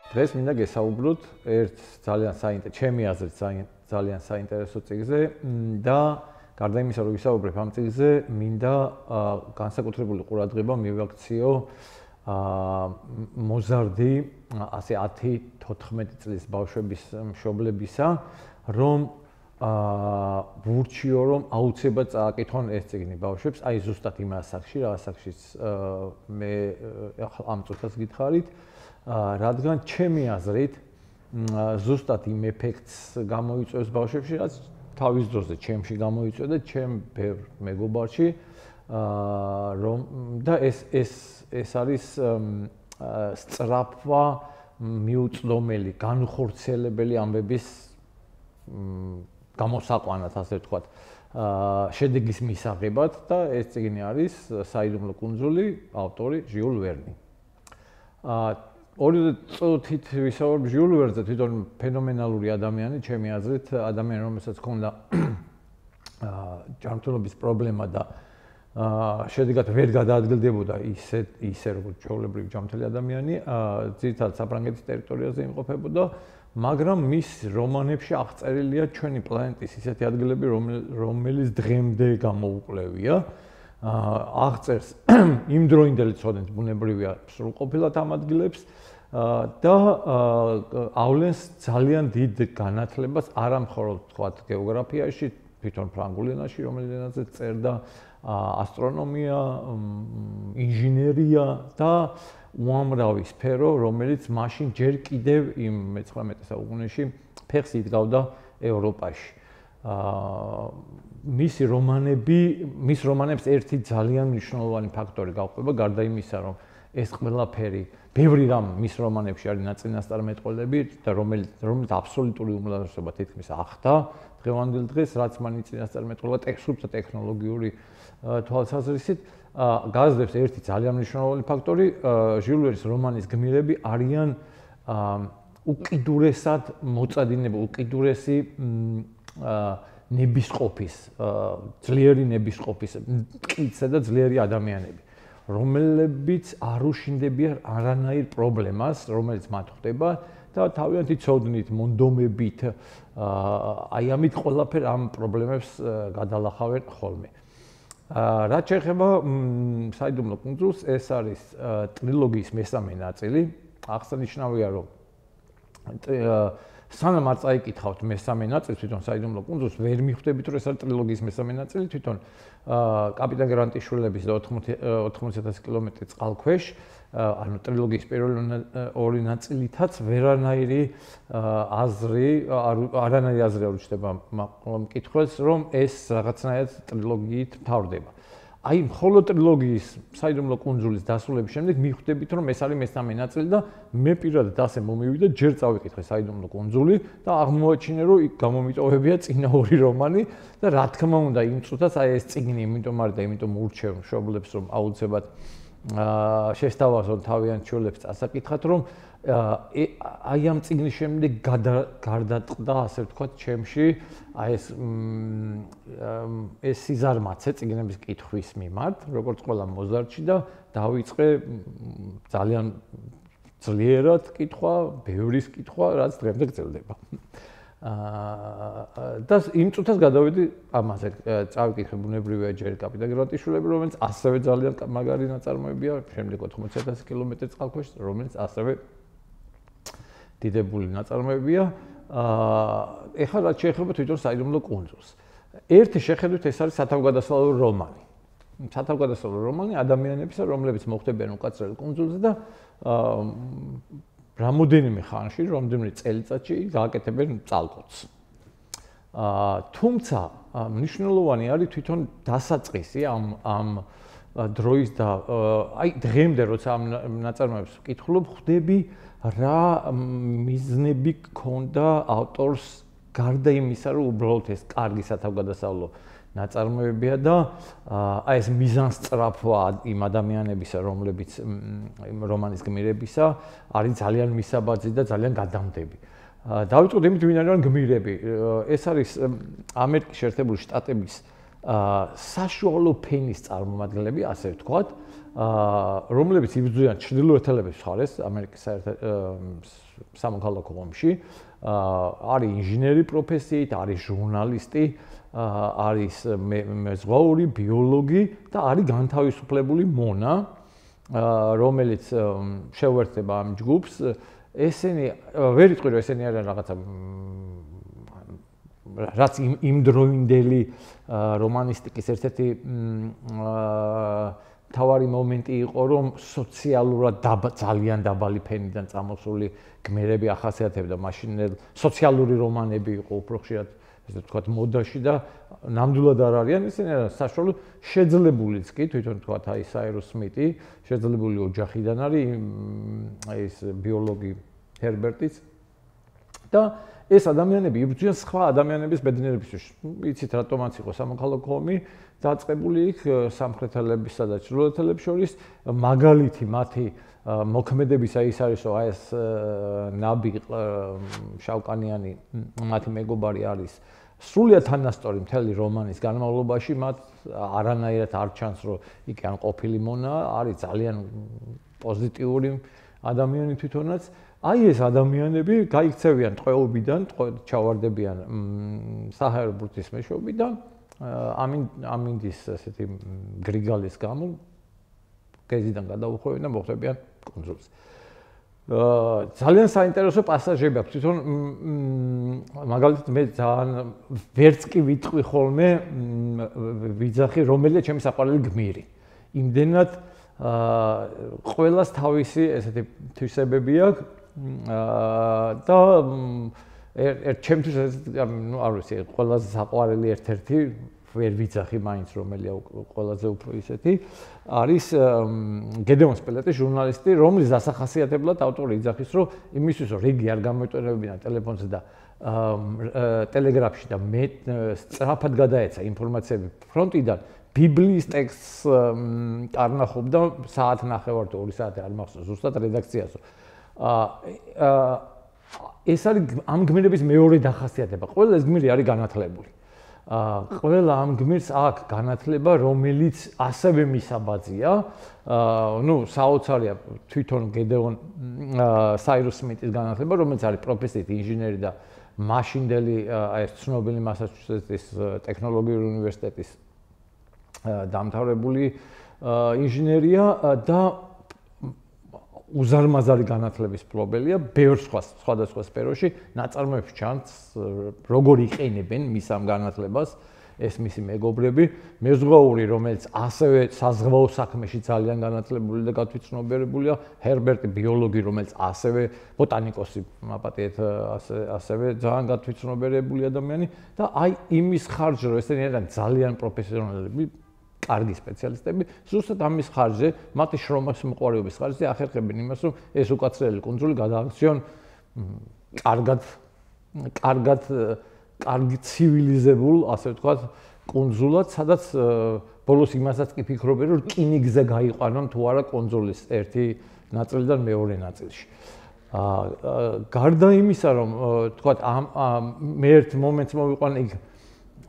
დღეს მინდა გესაუბროთ ერთ ჩემი აზრით ძალიან საინტერესო წიგნზე და გარდა იმისა, რომ ვისაუბრებ ამ წიგნზე, მინდა განსაკუთრებული ყურადღება მივაქციო მოზარდი ასე 10-14 წლის ბავშვების მშობლებისა, რომ ვურჩიო, რომ აუცილებლად წააკითხონ ეს წიგნი ბავშვებს, აი ზუსტად იმ ასაკში, რა ასაკშიც მე ამ წუთას გითხარით, რადგან ჩემი აზრით ზუსტად იმ ეფექტს გამოიწვევს ბავშვებში, რაც თავის დროზე ჩემში გამოიწვევდა, ჩემ ბევრ მეგობარში, რომ და ეს არის სწრაფვა მიუწვდომელი, განხორციელებელი ამბების გამოსაყვანად, ასე ვთქვათ, შედეგის მისაღებად და ეს წიგნი არის საიდუმლო კუნძული, ავტორი ჟიულ ვერნი. ორი წუთით ვისაუბრებ ჟიულ ვერნზე, თვითონ ფენომენალური ადამიანი, ჩემი აზრით, ადამიანი, რომელსაც ჰქონდა ჯანმრთელობის პრობლემა და შედეგად ვერ გადაადგილდებოდა ისე როგორც ჩვეულებრივი ჯანმრთელი ადამიანი, ძირითადად საფრანგეთის ტერიტორიაზე იმყოფებოდა, მაგრამ მის რომანებში აღწერილია ჩვენი პლანეტის ისეთი ადგილები, რომელიც დღემდე გამოუკვლევია. აღწერს იმდროინდელი ცოდნით ბუნებრივია სრულყოფილად ამ ადგილებს და ავლენს ძალიან დიდ განათლებას არა მხოლოდ თქვათ გეოგრაფიაში, თვითონ ფრანგულ ენაში, რომელიც ენაზეც წერდა, ასტრონომია, ინჟინერია და უამრავი სფერო, რომელიც მაშინ ჯერ კიდევ იმ მე-19 საუკუნეში ფეხს იდგავდა ევროპაში. მის რომანებს ერთი ძალიან მნიშვნელოვანი ფაქტორი გავყვება, გარდა იმისა, რომ ეს ყველაფერი, ბევრი რამ მის რომანებში არის ნაწინასწარმეტყველები და რომელიც აბსოლუტური უმრავლესობა თითქმის ახდა დღევანდელ დღეს, რაც მან წინასწარმეტყველება სრულიად ტექნოლოგიური თვალსაზრისით, გაზრდებს ერთი ძალიან მნიშვნელოვანი ფაქტორი, ჟიულ ვერნის რომანის გმირები არიან უკიდურესად მოწადინებული, უკიდურესი ნებისყოფის, ძლიერი ნებისყოფის, მტკიცე და ძლიერი ადამიანები, რომლებიც არ უშინდებიან არანაირ პრობლემას, რომელიც მათ ხდება და თავიანთი ცოდნით, მონდომებით, აი ამით ყველაფერ ამ პრობლემებს გადალახავენ ხოლმე. რაც შეეხება საიდუმლო კუნძულს, ეს არის ტრილოგიის მესამე ნაწილი. აღსანიშნავია, რომ სანამ არ წაიკითხავთ მესამე ნაწილს, თვითონ საიდუმლო კუნძულს, ვერ მიხვდებით, რომ ეს არის ტრილოგიის მესამე ნაწილი, თვითონ კაპიტან გრანტიშვილების და 80,000 კილომეტრი წყალქვეშ, ანუ ტრილოგიის პირველი ორი ნაწილითაც არანაირი აზრი არ უჩნდება მკითხველს, რომ ეს რაღაცნაირად ტრილოგიით მთავრდება. აი, მხოლოდ ტრილოგიის საიდუმლო კუნძულის დასრულების შემდეგ მიხვდებით, რომ ეს არის მესამე ნაწილი და მე პირადად ასე მომივიდა, ჯერ წავიკითხე საიდუმლო კუნძული და აღმოაჩინე, რომ იქ გამომიტოვებია წინა ორი რომანი და რა თქმა უნდა, იმ წუთას აი ეს წიგნი იმიტომ არის და იმიტომ ურჩევ მშობლებს, რომ აუცილებლად შესთავაზონ თავიანთ შვილებს წასაკითხად, რომ აი ამ წიგნის შემდეგ გარდატყდა, ასე ვთქვათ, ჩემში აი ეს სიზარმაცე წიგნების კითხვის მიმართ, როგორც ყველა მოზარდში და დავიწყე ძალიან ძლიერად კითხვა, ბევრის კითხვა, რაც დღემდე გრძელდება. და იმ წუთას გადავედი ამაზე, წავიკითხე ბუნებრივია ჯერ კაპიტან გრანტიშვილები, რომელიც ასევე ძალიან მაგარი ნაწარმოებია, შემდეგ 80,000 კილომეტრი წყალქვეშ, რომელიც ასევე დიდებული ნაწარმოებია. ეხლა რაც შეეხება თვითონ საიდუმლო კუნძულს. ერთი შეხედვით ეს არის სათავგადასავლო რომანი. სათავგადასავლო რომანი ადამიანებისა, რომლებიც მოხვდებიან უკაცრიელ კუნძულზე და რამოდენიმე ხანში, რამდენიმე წელიწადში გააკეთებენ წალკოტს. თუმცა მნიშვნელოვანი არის თვითონ დასაწყისი ამ დროის და აი დღემდე როცა ამ ნაწარმოებს ვკითხულობ, ხვდები რა მიზნები ჰქონდა ავტორს გარდა იმისა, რომ უბრალოდ ეს კარგი სათავგადასავლო ნაწარმოებია და აი ეს მიზანსწრაფვა იმ ადამიანებისა, რომლებიც რომანის გმირებისა არის ძალიან მისაბაძი და ძალიან გადამდები. დავიწყოთ იმით, ვინ არიან გმირები. ეს არის ამერიკის შეერთებული შტატების საშუალო ფენის წარმომადგენლები, ასე ვთქვათ, რომლებიც იბრძვიან ჩრდილოეთელების მხარეს ამერიკის სამოქალაქო ომში, არის ინჟინერი პროფესიით, არის ჟურნალისტი, არის მეზღვაური, ბიოლოგი და არის განთავისუფლებული მონა, რომელიც შეუერთდება ამ ჯგუფს. ესენი ვერ იტყვი რომ ესენი არიან რაღაცა რაც იმდროინდელი რომანისტიკის ერთ-ერთი თავარი მომენტი იყო, რომ სოციალურად ძალიან დაბალი ფენიდან წამოსული გმირები ახასიათებდა მაშინ სოციალური რომანები იყო უფრო ხშირად ესე ვთქვათ მოდაში და ნამდვილად არ არიან ისინი საშუალო შეძლებულიც კი თვითონ ვთქვათ აი საირუს სმიტი შეძლებული ოჯახიდან არის ეს ბიოლოგი ჰერბერტიც და ეს ადამიანები იბრძვიან სხვა ადამიანების ბედნიერებისთვის. იცით რატომაც იყო სამოქალაქო ომი დაწყებული იქ სამხრეთელებისა და ჩრდილოეთელებს შორის მაგალითი მათი მოქმედებისა ის არისო აი ეს ნაბი შავკანიანი მათი მეგობარი არის სრულიად თანასწორი მთელი რომანის განმავლობაში მათ არანაირად არ ჩანს რომ იქ ან ყოფილი მონა არის ძალიან პოზიტიური ადამიანი თვითონაც აი ეს ადამიანები გაიქცევიან ტყვეობიდან, ჩავარდებიან საჰაერო ბურთის მეშვეობიდან, ამინდის ესეთი გრიგალის გამო გეზიდან გადაუხვევენ და მოხვდებიან კუნძულზე. ძალიან საინტერესო პასაჟები აქვს თვითონ მაგალითად მე ძალიან ვერც კი ვიტყვი ხოლმე ვიძახი რომელია ჩემი საყვარელი გმირი. იმდენად ყველას თავისი ესეთი თვისებები აქვს და ჩემთვის ნუ არ ვიცი ყველაზე საყვარელი ერთ-ერთი ვერ ვიცახი მაინც რომელია ყველაზე უფრო ისეთი არის გედეონ სპელეტი ჟურნალისტი რომლის დასახასიათებლად ავტორი იძახის რომ იმისთვის რომ რიგი არ გამოეტოვებინა ტელეფონზე და ტელეგრაფში და მე სწრაფად გადაეცა ინფორმაციები ფრონტიდან ბიბლიის ტექსტს არნახობდა საათ ნახევარ თუ 2 საათი არ მახსოვს ზუსტად რედაქციაზე ეს არის ამ გმირების მეორე დახასიათება. ყველა ეს გმირი არის განათლებული. ყველა ამ გმირს აქვს განათლება, რომელიც ასევე მისაბაძია. ნუ საოცარია თვითონ გედეონ საირუს სმიტის განათლება, რომელიც არის პროფესიით ინჟინერი და მაშინდელი ეს ცნობილი მასაჩუსეტსის ტექნოლოგიური უნივერსიტეტის დამთავრებული ინჟინერია და უზარმაზარი განათლების მფლობელია, ბევრ სხვადასხვა სფეროში, ნაწარმოებში ჩანს, როგორ იყენებენ მის ამ განათლებას ეს მისი მეგობრები, მეზღვაური, რომელიც ასევე საზღვაო საქმეში ძალიან განათლებული და გათვითცნობიერებულია, ჰერბერტი ბიოლოგი, რომელიც ასევე ბოტანიკოსი, მაპატიეთ, ასევე ძალიან გათვითცნობიერებული ადამიანი და აი იმის ხარჯზე, რომ ესენი არიან ძალიან პროფესიონალები კარგი სპეციალისტები, ზუსტად ამის ხარჯზე, მათი შრომის მოყვარეობის ხარჯზე ახერხებენ იმას, რომ ეს უკაცრიელი კუნძული გადააქციონ კარგი ცივილიზებულ, ასე ვთქვათ, კუნძულად, სადაც ბოლოს იმასაც კი ფიქრობენ, რომ რკინიგზა გაიყვანონ თუ არა კუნძულის ერთი ნაწილიდან მეორე ნაწილში. გარდა იმისა, რომ ვთქვათ, მე ერთ მომენტს მოვიყვან იქ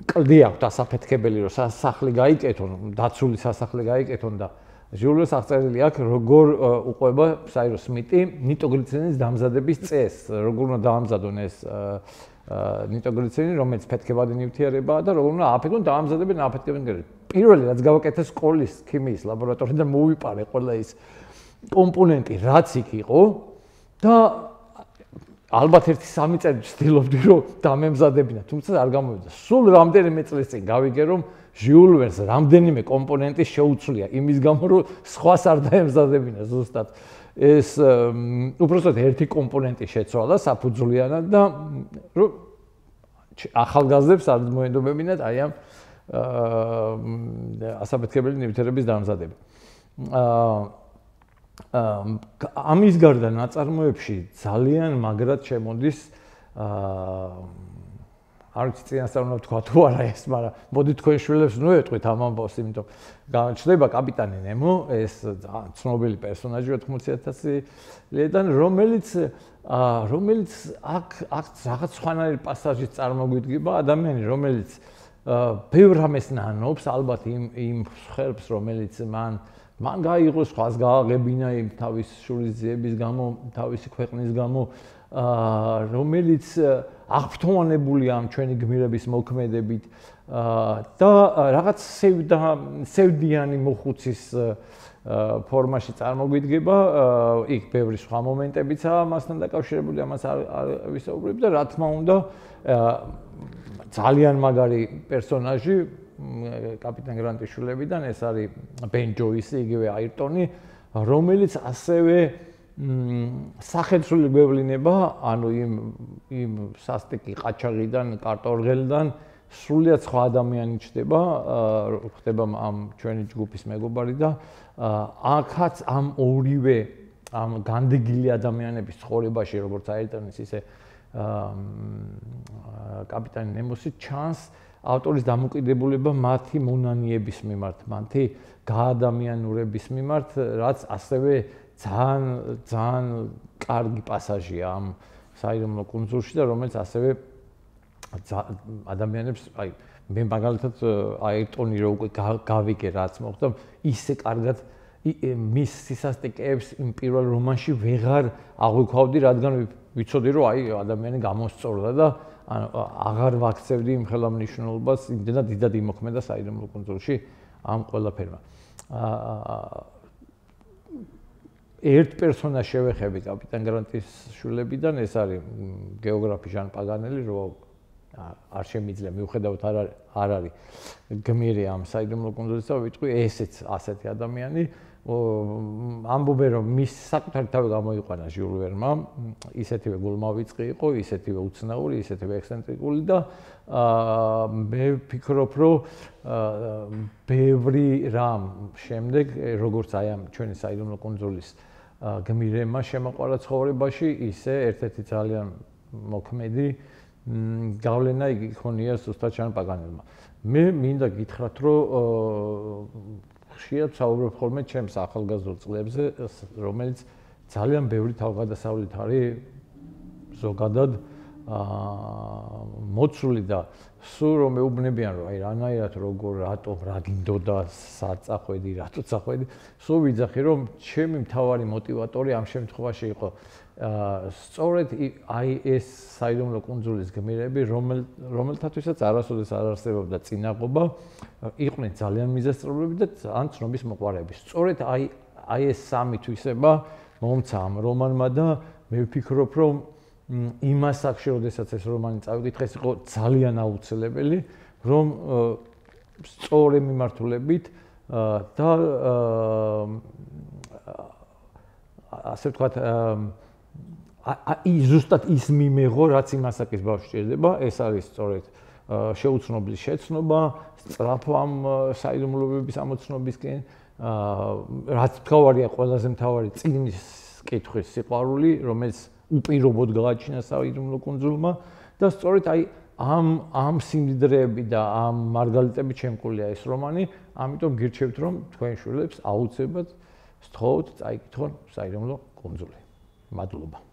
კლდი აქვს ასაფეთქებელი რომ სასახლე გაიკეთონ, დაცული სასახლე გაიკეთონ და ჟიულეს აღწერილი აქვს როგორ უყვება საირუს სმიტი ნიტროგლიცერინის დამზადების წესს, როგორ უნდა დაამზადონ ეს ნიტროგლიცერინი, რომელიც ფეთქებადი ნივთიერებაა და როგორ უნდა ააფეთქონ დაამზადებენ აფეთქებენ გერები. პირველი რაც გავაკეთე სკოლის ქიმიის ლაბორატორიიდან მოვიპარე ყველა ის კომპონენტი რაც იქ იყო და ალბათ ერთი 3 წელი ვცდილობდი რომ დამემზადებინა, თუმცა არ გამოვიდა. სულ რამდენიმე წლის წინ გავიგე რომ ჟიულ ვერნს რამდენიმე კომპონენტი შეუცვლია იმის გამო რომ სხვას არ დაემზადებინა ზუსტად. ეს უბრალოდ ერთი კომპონენტი შეცვალა საფუძვლიანად და რომ ახალგაზრდებს არ მოენდობებინათ აი ამ ასაფეთქებელი ნივთიერების დამზადება. ამის გარდა ნაწარმოებში ძალიან მაგრად შემოდის არ ვიცი წინასწარ უნდა ვთქვა თუ არა ეს, მაგრამ მოდი თქვენ შვილებს ნუ ეტყვით ამ ამბავს, იმიტომ ჩნდება კაპიტანი ნემო, ეს ცნობილი პერსონაჟია 80,000-დან, რომელიც აქ რაღაც სხვანაირი პასაჟით წარმოგვიდგება ადამიანი, რომელიც ბევრ რამეს ნანობს, ალბათ იმ ხერხს, რომელიც მან გაიღო, სხვას გააღებინა იმ თავის შურის ძიების გამო, თავისი ქვეყნის გამო, რომელიც აღფრთოვანებულია ამ ჩვენი გმირების მოქმედებით და რაღაც სევდიანი მოხუცის ფორმაში წარმოგვიდგება, იქ ბევრი სხვა მომენტებიცაა მასთან დაკავშირებული, ამას არ ვისაუბრებ და რა თქმა უნდა ძალიან მაგარი პერსონაჟი კაპიტან გრანტის შვილებიდან ეს არის ბენ ჯოისი, იგივე აირტონი, რომელიც ასევე სახელმწიფო გვევლინება, ანუ იმ სასტიკი ყაჩაღიდან, კარტორღელიდან სრულიად სხვა ადამიანი ხდება ამ ჩვენი ჯგუფის მეგობარი და აქაც ამ ორივე ამ განდეგილი ადამიანების ცხოვრებაში, როგორც აირტონის, ისე კაპიტანი ნემოსი ჩანს ავტორის დამოკიდებულება მათი მონანიების მიმართ, მათი გაადამიანურების მიმართ, რაც ასევე ძალიან კარგი პასაჟია ამ საიდუმლო კუნძულში და რომელიც ასევე ადამიანებს, აი მე მაგალითად აირტონი რო უკვე გავიგე რაც მოხდა, ისე კარგად მის სისასტიკეებს იმ პირველ რომანში ვეღარ აღვიქვავდი, რადგან ვიცოდი რომ აი ადამიანი გამოსწორდა და აღარ ვაქცევდი იმ ხელამნიშნულობას, იმდენად დიდად იმოქმედა საიდუმლო კუნძულში ამ ყველაფერმა. ერთ პერსონაჟს შევეხები კაპიტან გრანტის შვილებიდან, ეს არის გეოგრაფი ჟან პაგანელი, რომ არ შემიძლია მიუხედავად არ არის გმირი ამ საიდუმლო კუნძულისა, ვიტყვი ესეც ასეთი ადამიანი, ამბობენ რომ მის საკუთარი თავი გამოიყვანა ჟიულ ვერნმა, ისეთივე გულმავიწყი იყო, ისეთივე უცნაური, ისეთივე ექსცენტრიკული და მე ვფიქრობ რომ ბევრი რამ შემდეგ, როგორც აი ამ ჩვენი საიდუმლო კუნძულის გმირებმა შემოყვარა ცხოვრებაში, ისე ერთ-ერთი ძალიან მოქმედი გავლენა იგი ქონია ზუსტად ჟან პაგანელმა. მე მინდა გითხრათ, რომ ხშირად ვსაუბრობ ხოლმე ჩემს ახალგაზრდულ წლებზე, რომელიც ძალიან ბევრი თავგადასავლით არის ზოგადად მოცული და სულ რომ მეუბნებიან რომ აი რანაირად როგორ რატომ რა გინდოდა საწახვედი, რატო წახვედი, სულ ვიძახი რომ ჩემი მთავარი мотиваტორი ამ შემთხვევაში იყო სწორედ აი ეს საიდუმლო კუნძულის გმირები, რომელთათვისაც არასოდეს არ არსებობდა წინაღობა, იყვნენ ძალიან მიზესწრობლები და ძალიან ცნობის მოყვარეები. სწორედ აი ეს სამი თვისება მომცა ამ რომანმა და მე ვფიქრობ რომ იმას აქში, როდესაც ეს რომანი წავიკითხე, ეს იყო ძალიან აუცილებელი, რომ სწორი მიმართულებით და ასე ვთქვათ, ზუსტად ის მიმეღო, რაც იმასაკის ბავშვს სჭირდება, ეს არის სწორედ შეუცნობლის შეცნობა, სწრაფო ამ საიდუმლოების ამოცნობისკენ, რაც მთავარია, ყველაზე მთავარი წიგნის კითხვის სიყვარული, რომელიც უპირობოდ გააჩინა საიდუმლო კუნძულმა და სწორედ აი ამ სიმდიდრეები და ამ მარგალიტებით შემკულია ეს რომანი, ამიტომ გირჩევთ რომ თქვენ შვილებს აუცილებლად სთხოვთ წაიკითხონ საიდუმლო კუნძული. მადლობა.